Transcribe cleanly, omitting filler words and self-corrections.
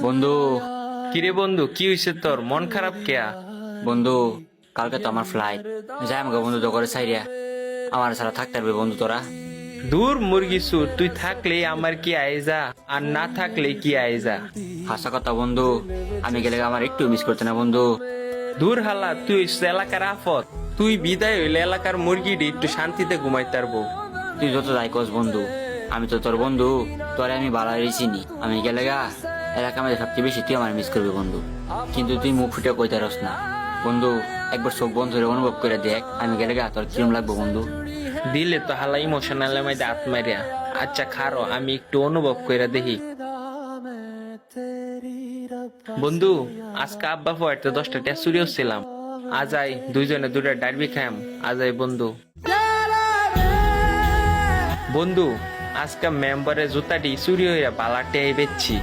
বন্ধু, কিরে বন্ধু, কি হয়েছে তোর? মন খারাপ কেয়া? বন্ধু, কালকে তো আমার ফ্লাইট। যাই আমাকে বন্ধু তো করে সাইরিয়া। আমার ছাড়া থাকতে পারবে বন্ধু তোরা? দূর মুরগি সুর, তুই থাকলে আমার কি আইজা, আর না থাকলে কি আইজা। হাসা কথা বন্ধু, আমি গেলে আমার একটু মিস করতে না বন্ধু। দূর হালা, তুই হইছিস এলাকার আফত। তুই বিদায় হইলে এলাকার মুরগিটি একটু শান্তিতে ঘুমাই পারবো। তুই যত যাই কস বন্ধু, আমি তো তোর বন্ধু। তোরে আমি বালারই চিনি। আমি গেলে এলাকা আমাদের সবচেয়ে বেশি তুই আমার মিস করবি বন্ধু। কিন্তু তুই মুখ ফুটে কইতে রস না বন্ধু। একবার চোখ বন্ধ করে অনুভব করে দেখ, আমি গেলে তোর কিরম লাগবো বন্ধু। দিলে তো হালা ইমোশনাল মধ্যে হাত মারিয়া। আচ্ছা খারো, আমি একটু অনুভব করে দেখি। বন্ধু, আজকে আব্বা ফোয়ারতে 10টা টিয়া চুরি হচ্ছিলাম। আজ আই দুইজনে দুটা ডারবি খাম। আজ আই বন্ধু। বন্ধু, আজকে মেম্বারের জুতাটি চুরি হইয়া বালাটে বেচছি।